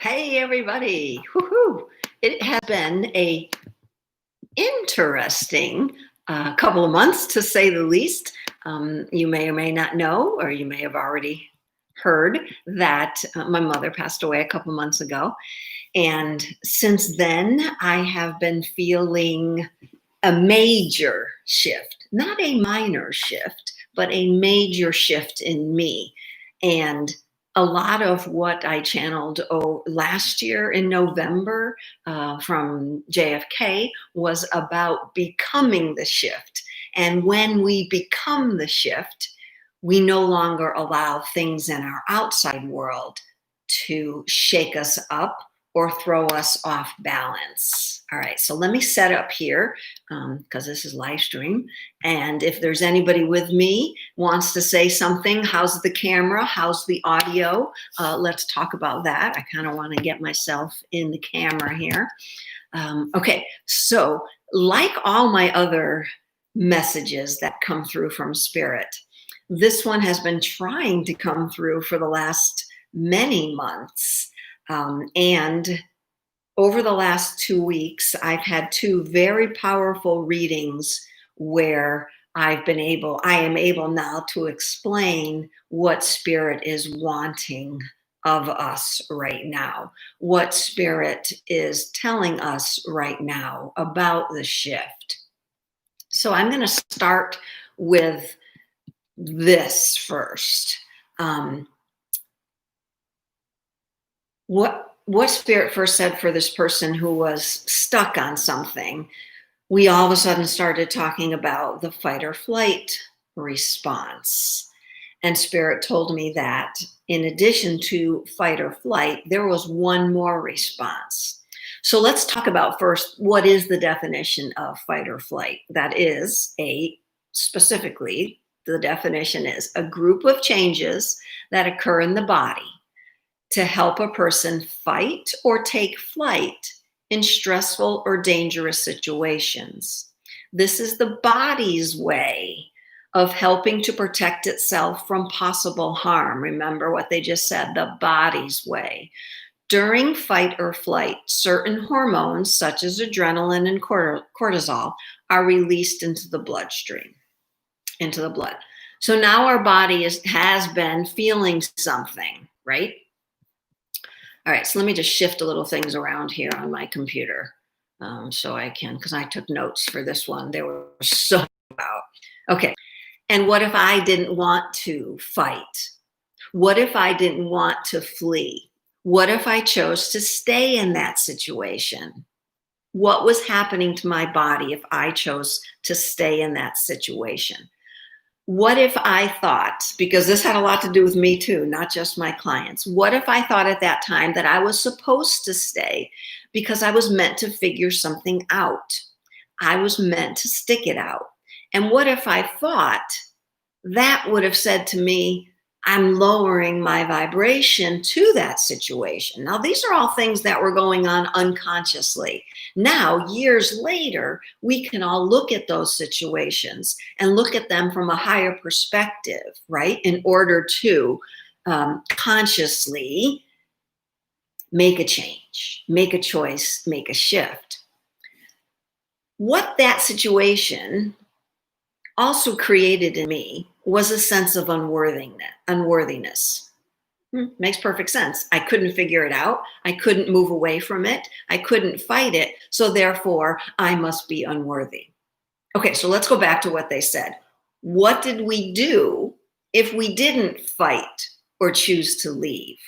Hey everybody. Woohoo. It has been a interesting couple of months to say the least. You may or may not know, or you may have already heard that my mother passed away a couple months ago. And since then, I have been feeling a major shift, not a minor shift, but a major shift in me. And a lot of what I channeled last year in November from JFK was about becoming the shift. And when we become the shift, we no longer allow things in our outside world to shake us up or throw us off balance. All right, so let me set up here because this is live stream. And if there's anybody with me wants to say something, how's the camera? How's the audio? Let's talk about that. I kind of want to get myself in the camera here. Okay, so like all my other messages that come through from Spirit, this one has been trying to come through for the last many months. And over the last 2 weeks, I've had two very powerful readings where I am able now to explain what Spirit is wanting of us right now, what Spirit is telling us right now about the shift. So I'm going to start with this first. What Spirit first said for this person who was stuck on something, we all of a sudden started talking about the fight or flight response. And Spirit told me that in addition to fight or flight, there was one more response. So let's talk about first, what is the definition of fight or flight? That is specifically, the definition is a group of changes that occur in the body to help a person fight or take flight in stressful or dangerous situations. This is the body's way of helping to protect itself from possible harm. Remember what they just said, the body's way. During fight or flight, certain hormones such as adrenaline and cortisol are released into the bloodstream, into the blood. So now our body has been feeling something, right? All right, so let me just shift a little things around here on my computer so I can, because I took notes for this one. They were so about. Okay, and what if I didn't want to fight? What if I didn't want to flee? What if I chose to stay in that situation? What was happening to my body if I chose to stay in that situation? What if I thought, because this had a lot to do with me too, not just my clients, what if I thought at that time that I was supposed to stay because I was meant to figure something out? I was meant to stick it out. And what if I thought that would have said to me, I'm lowering my vibration to that situation? Now, these are all things that were going on unconsciously. Now, years later, we can all look at those situations and look at them from a higher perspective, right? In order to consciously make a change, make a choice, make a shift. What that situation also created in me was a sense of unworthiness. Makes perfect sense. I couldn't figure it out. I couldn't move away from it. I couldn't fight it. So therefore, I must be unworthy. Okay, so let's go back to what they said. What did we do if we didn't fight or choose to leave?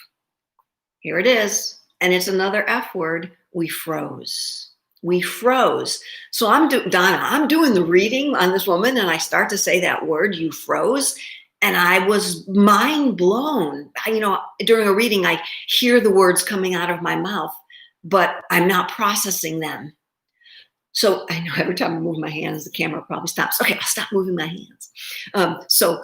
Here it is. And it's another F word. We froze. We froze. So Donna, I'm doing the reading on this woman and I start to say that word, you froze. And I was mind blown. During a reading, I hear the words coming out of my mouth, but I'm not processing them. So I know every time I move my hands, the camera probably stops. Okay, I'll stop moving my hands. So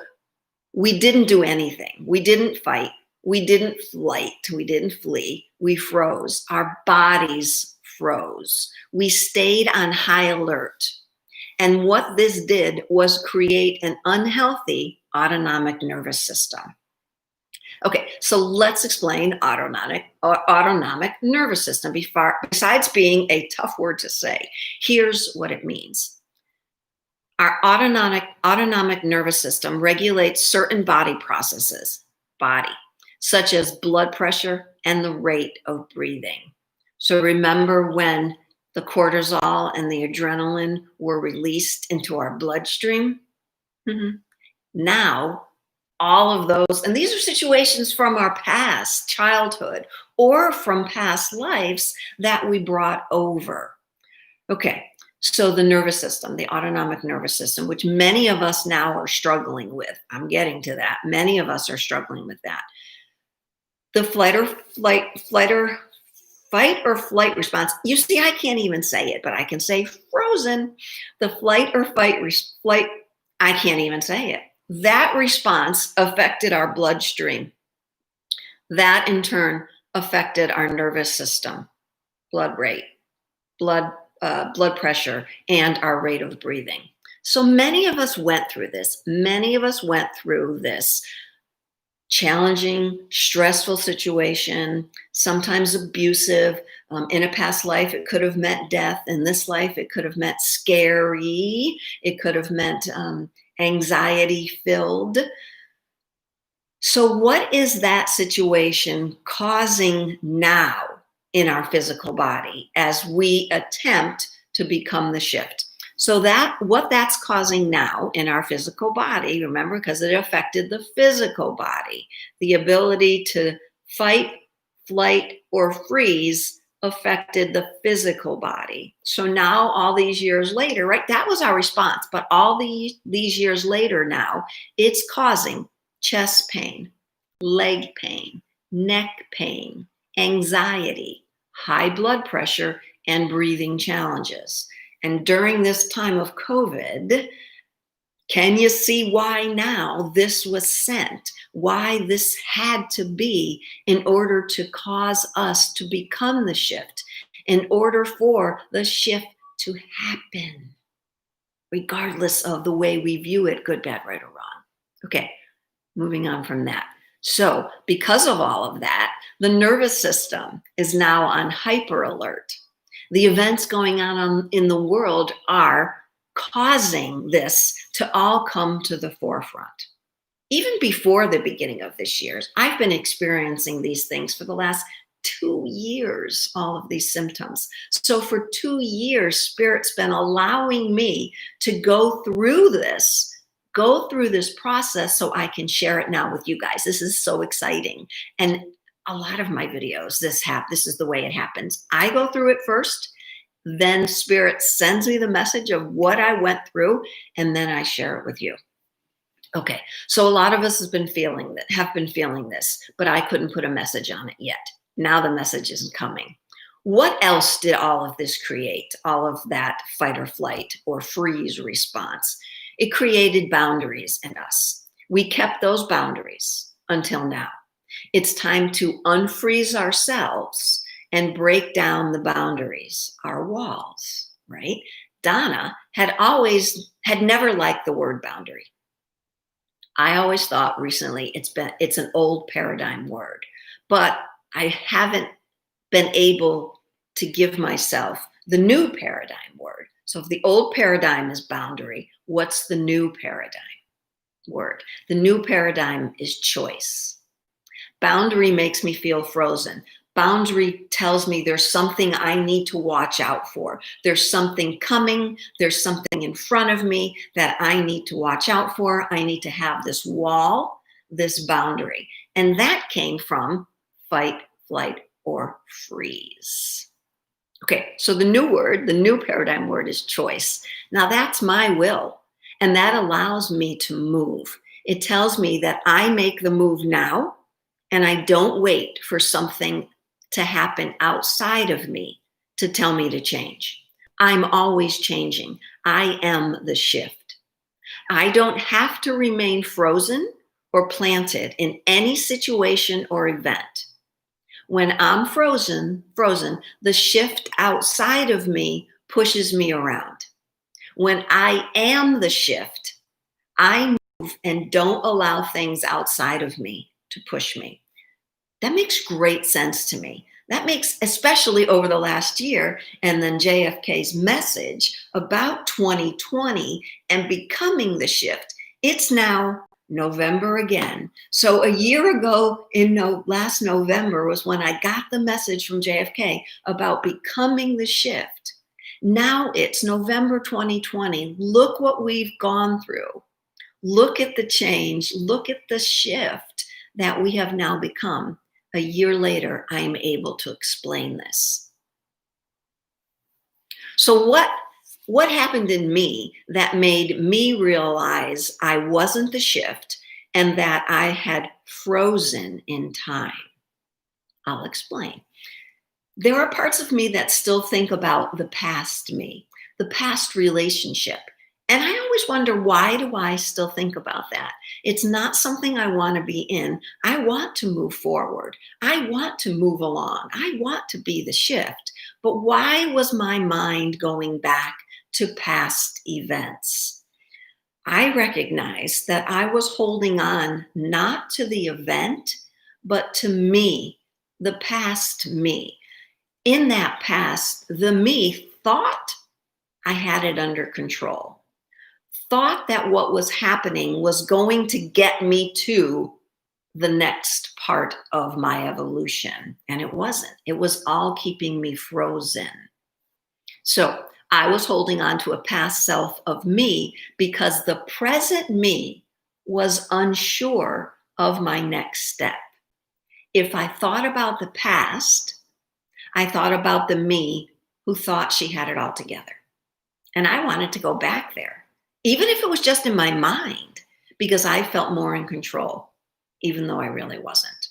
we didn't do anything. We didn't fight. We didn't flight. We didn't flee. We froze. Our bodies froze. We stayed on high alert. And what this did was create an unhealthy autonomic nervous system. Okay, so let's explain autonomic nervous system. Besides being a tough word to say, here's what it means. Our autonomic nervous system regulates certain body processes, body, such as blood pressure and the rate of breathing. So remember when the cortisol and the adrenaline were released into our bloodstream? Mhm. Now, all of those, and these are situations from our past childhood or from past lives that we brought over. Okay, so the nervous system, the autonomic nervous system, which many of us now are struggling with. I'm getting to that. Many of us are struggling with that. The fight or flight response. You see, I can't even say it, but I can say frozen. The flight. I can't even say it. That response affected our bloodstream. That in turn affected our nervous system, blood rate, blood pressure, and our rate of breathing. So many of us went through this. Many of us went through this challenging, stressful situation, sometimes abusive. In a past life, it could have meant death. In this life, it could have meant scary. It could have meant anxiety filled. So, what is that situation causing now in our physical body as we attempt to become the shift? So what that's causing now in our physical body, remember, because it affected the physical body, the ability to fight, flight, or freeze affected the physical body. So now all these years later, right, that was our response. But all these years later now, it's causing chest pain, leg pain, neck pain, anxiety, high blood pressure, and breathing challenges. And during this time of COVID, can you see why now this was sent? Why this had to be in order to cause us to become the shift, in order for the shift to happen, regardless of the way we view it, good, bad, right, or wrong. Okay, moving on from that. So, because of all of that, the nervous system is now on hyper alert. The events going on in the world are causing this to all come to the forefront. Even before the beginning of this year, I've been experiencing these things for the last 2 years, all of these symptoms. So for 2 years, Spirit's been allowing me to go through this process so I can share it now with you guys. This is so exciting. And a lot of my videos, this is the way it happens. I go through it first, then Spirit sends me the message of what I went through, and then I share it with you. Okay, so a lot of us have been feeling this, but I couldn't put a message on it yet. Now the message is coming. What else did all of this create? All of that fight or flight or freeze response. It created boundaries in us. We kept those boundaries until now. It's time to unfreeze ourselves and break down the boundaries, our walls, right? Donna had never liked the word boundary. I always thought recently it's an old paradigm word, but I haven't been able to give myself the new paradigm word. So if the old paradigm is boundary, what's the new paradigm word? The new paradigm is choice. Boundary makes me feel frozen. Boundary tells me there's something I need to watch out for. There's something coming. There's something in front of me that I need to watch out for. I need to have this wall, this boundary. And that came from fight, flight, or freeze. Okay, so the new paradigm word is choice. Now that's my will, and that allows me to move. It tells me that I make the move now, and I don't wait for something to happen outside of me to tell me to change. I'm always changing. I am the shift. I don't have to remain frozen or planted in any situation or event. When I'm frozen, the shift outside of me pushes me around. When I am the shift, I move and don't allow things outside of me to push me. That makes great sense to me. That makes, especially over the last year, and then JFK's message about 2020 and becoming the shift. It's now November again. So a year ago, last November, was when I got the message from JFK about becoming the shift. Now it's November 2020. Look what we've gone through. Look at the change. Look at the shift that we have now become. A year later, I am able to explain this. So what happened in me that made me realize I wasn't the shift and that I had frozen in time? I'll explain. There are parts of me that still think about the past me, the past relationship. And I always wonder, why do I still think about that? It's not something I want to be in. I want to move forward. I want to move along. I want to be the shift. But why was my mind going back to past events? I recognized that I was holding on not to the event, but to me, the past me. In that past, the me thought I had it under control. Thought that what was happening was going to get me to the next part of my evolution. And it wasn't. It was all keeping me frozen. So I was holding on to a past self of me because the present me was unsure of my next step. If I thought about the past, I thought about the me who thought she had it all together. And I wanted to go back there, even if it was just in my mind, because I felt more in control, even though I really wasn't.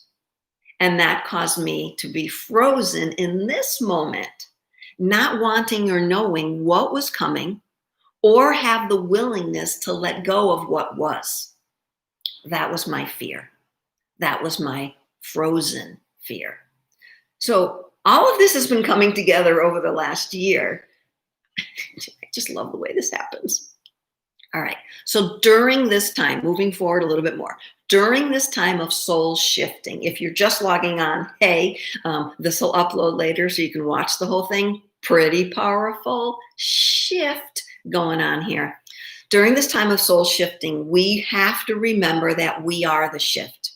And that caused me to be frozen in this moment, not wanting or knowing what was coming or have the willingness to let go of what was. That was my fear. That was my frozen fear. So all of this has been coming together over the last year. I just love the way this happens. All right. So during this time, moving forward a little bit more, during this time of soul shifting, if you're just logging on, hey, this will upload later so you can watch the whole thing. Pretty powerful shift going on here. During this time of soul shifting, we have to remember that we are the shift.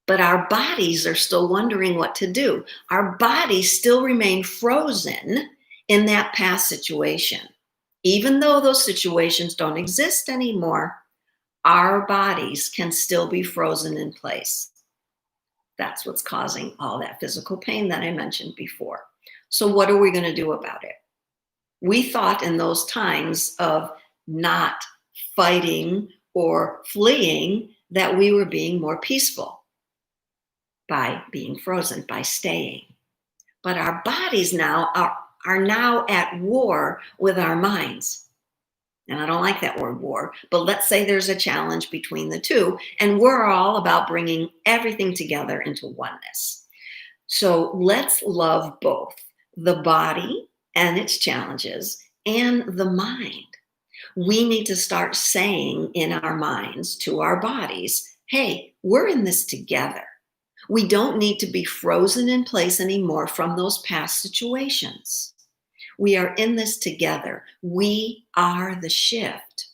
But our bodies are still wondering what to do. Our bodies still remain frozen in that past situation. Even though those situations don't exist anymore, our bodies can still be frozen in place. That's what's causing all that physical pain that I mentioned before. So what are we going to do about it? We thought in those times of not fighting or fleeing that we were being more peaceful by being frozen, by staying. But our bodies now are now at war with our minds. And I don't like that word war, but let's say there's a challenge between the two, and we're all about bringing everything together into oneness. So let's love both the body and its challenges and the mind. We need to start saying in our minds to our bodies, hey, we're in this together. We don't need to be frozen in place anymore from those past situations. We are in this together. We are the shift.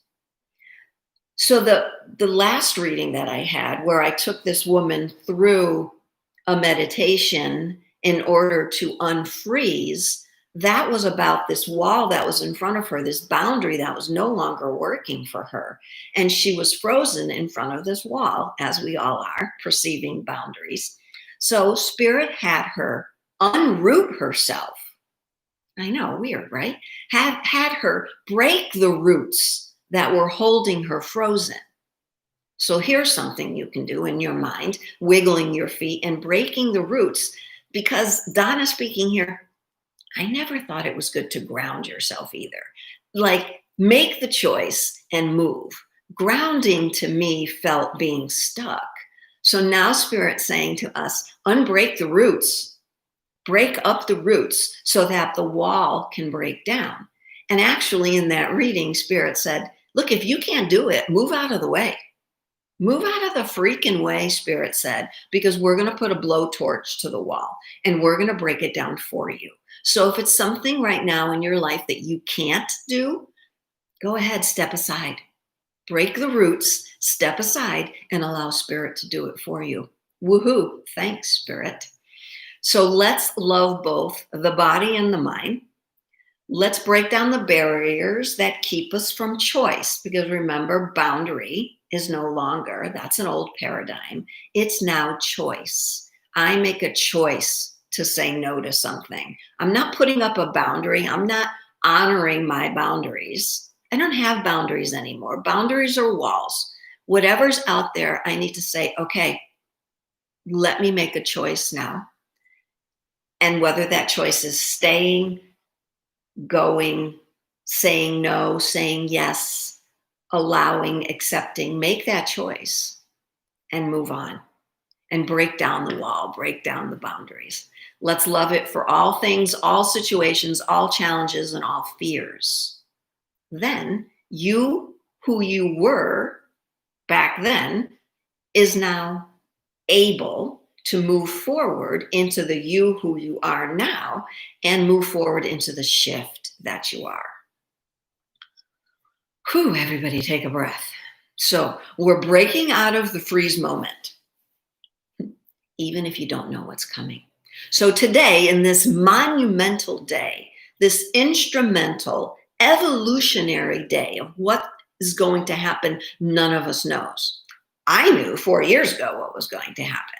So the last reading that I had, where I took this woman through a meditation in order to unfreeze, that was about this wall that was in front of her, this boundary that was no longer working for her. And she was frozen in front of this wall, as we all are, perceiving boundaries. So Spirit had her unroot herself. I know, weird, right? Had her break the roots that were holding her frozen. So here's something you can do in your mind, wiggling your feet and breaking the roots, because Donna speaking here, I never thought it was good to ground yourself either. Like, make the choice and move. Grounding to me felt being stuck. So now Spirit's saying to us, unbreak the roots, break up the roots so that the wall can break down. And actually in that reading, Spirit said, look, if you can't do it, move out of the way. Move out of the freaking way, Spirit said, because we're going to put a blowtorch to the wall and we're going to break it down for you. So if it's something right now in your life that you can't do, go ahead, step aside. Break the roots, step aside, and allow Spirit to do it for you. Woohoo. Thanks, Spirit. So let's love both the body and the mind. Let's break down the barriers that keep us from choice, because remember, boundary is no longer, that's an old paradigm. It's now choice. I make a choice to say no to something. I'm not putting up a boundary. I'm not honoring my boundaries. I don't have boundaries anymore. Boundaries are walls. Whatever's out there, I need to say, okay, let me make a choice now. And whether that choice is staying, going, saying no, saying yes, allowing, accepting, make that choice and move on and break down the wall, break down the boundaries. Let's love it for all things, all situations, all challenges, and all fears. Then you, who you were back then, is now able to move forward into the you who you are now and move forward into the shift that you are. Whew, everybody take a breath. So we're breaking out of the freeze moment, even if you don't know what's coming. So today, in this monumental day, this instrumental, evolutionary day of what is going to happen, none of us knows. I knew 4 years ago what was going to happen.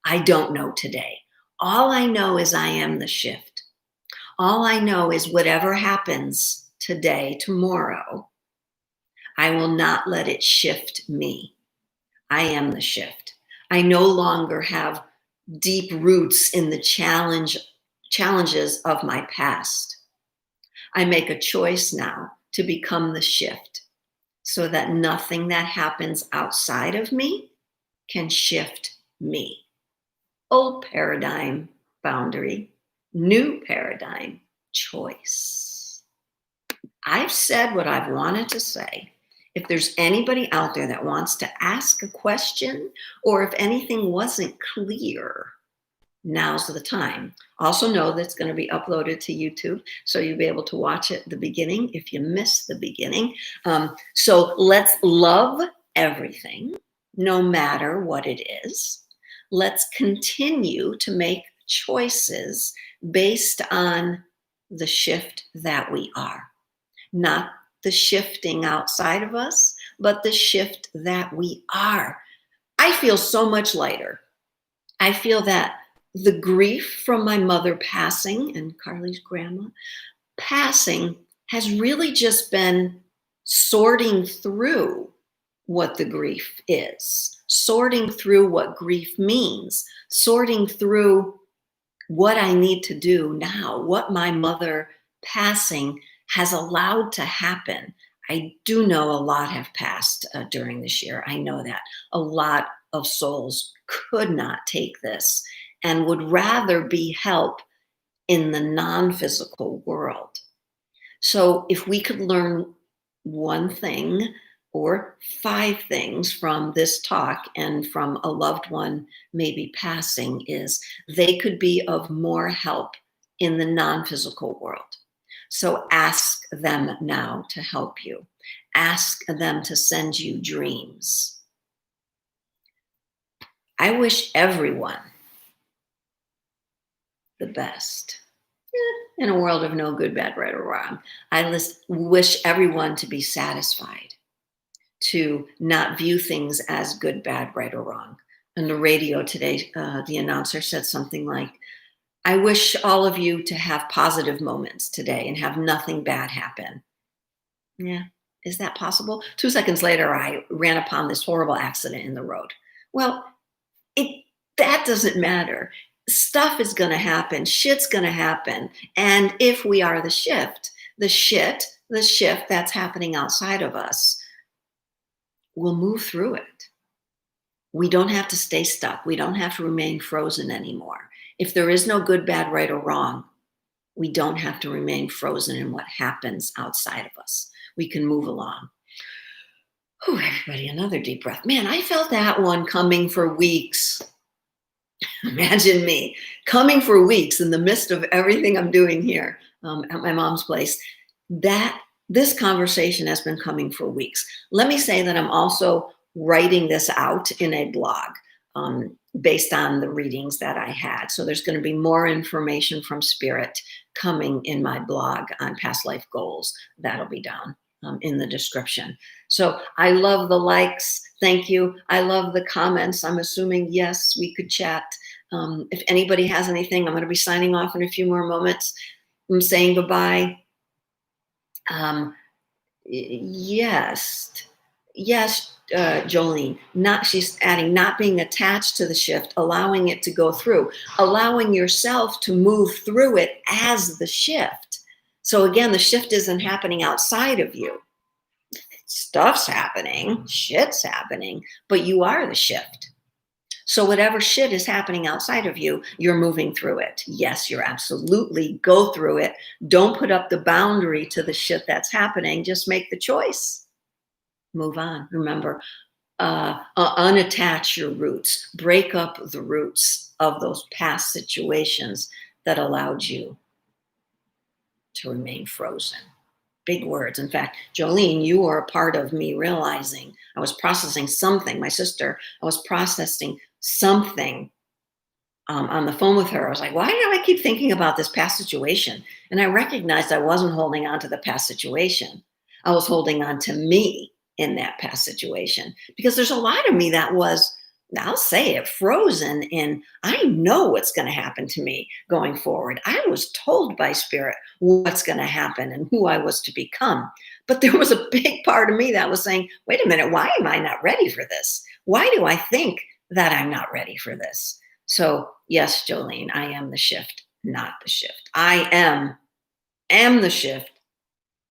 I don't know today. All I know is I am the shift. All I know is whatever happens today, tomorrow, I will not let it shift me. I am the shift. I no longer have deep roots in the challenges of my past. I make a choice now to become the shift so that nothing that happens outside of me can shift me. Old paradigm, boundary. New paradigm, choice. I've said what I've wanted to say. If there's anybody out there that wants to ask a question, or if anything wasn't clear, now's the time. Also know that it's going to be uploaded to YouTube, so you'll be able to watch it at the beginning if you missed the beginning. So let's love everything, no matter what it is. Let's continue to make choices based on the shift that we are. Not the shifting outside of us, but the shift that we are. I feel so much lighter. I feel that the grief from my mother passing and Carly's grandma passing has really just been sorting through what the grief is, sorting through what grief means, sorting through what I need to do now, what my mother passing has allowed to happen. I do know a lot have passed during this year. I know that a lot of souls could not take this and would rather be help in the non-physical world. So if we could learn one thing or 5 things from this talk and from a loved one maybe passing, is they could be of more help in the non-physical world. So ask them now to help you. Ask them to send you dreams. I wish everyone the best. In a world of no good, bad, right, or wrong, I wish everyone to be satisfied, to not view things as good, bad, right, or wrong. On the radio today, the announcer said something like, I wish all of you to have positive moments today and have nothing bad happen. Yeah, is that possible? 2 seconds later, I ran upon this horrible accident in the road. Well, that doesn't matter. Stuff is going to happen. Shit's going to happen. And if we are the shift that's happening outside of us, we'll move through it. We don't have to stay stuck. We don't have to remain frozen anymore. If there is no good, bad, right, or wrong, we don't have to remain frozen in what happens outside of us. We can move along. Oh, everybody, another deep breath. Man, I felt that one coming for weeks. Imagine me coming for weeks in the midst of everything I'm doing here at my mom's place. That this conversation has been coming for weeks. Let me say that I'm also writing this out in a blog based on the readings that I had. So there's going to be more information from Spirit coming in my blog on past life goals. That'll be down in the description. So I love the likes. Thank you. I love the comments. I'm assuming, yes, we could chat. If anybody has anything, I'm going to be signing off in a few more moments. I'm saying goodbye. Um, yes, yes, Jolene. Not she's adding not being attached to the shift, allowing it to go through, allowing yourself to move through it as the shift. So again, the shift isn't happening outside of you. Stuff's happening, shit's happening, but you are the shift. So whatever shit is happening outside of you, you're moving through it. Yes, you're absolutely go through it. Don't put up the boundary to the shit that's happening. Just make the choice. Move on. Remember, unattach your roots. Break up the roots of those past situations that allowed you to remain frozen. Big words. In fact, Jolene, you were a part of me realizing I was processing something. My sister, I was processing something on the phone with her. I was like, why do I keep thinking about this past situation? And I recognized I wasn't holding on to the past situation. I was holding on to me in that past situation because there's a lot of me that was, I'll say it, frozen in, I know what's going to happen to me going forward. I was told by Spirit what's going to happen and who I was to become. But there was a big part of me that was saying, wait a minute, why am I not ready for this? Why do I think that I'm not ready for this? So yes, Jolene, I am the shift, not the shift. I am the shift,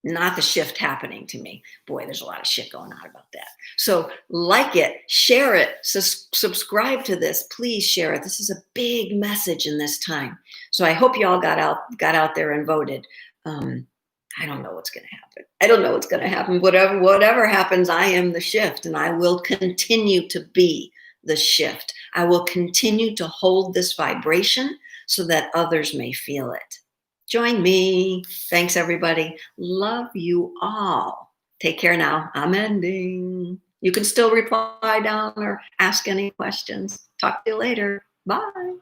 not the shift happening to me. Boy, there's a lot of shit going on about that. So like it, share it, subscribe to this. Please share it. This is a big message in this time. So I hope you all got out there and voted. I don't know what's going to happen. I don't know what's going to happen. Whatever happens, I am the shift, and I will continue to be the shift. I will continue to hold this vibration so that others may feel it. Join me. Thanks, everybody. Love you all. Take care now. I'm ending. You can still reply down or ask any questions. Talk to you later. Bye.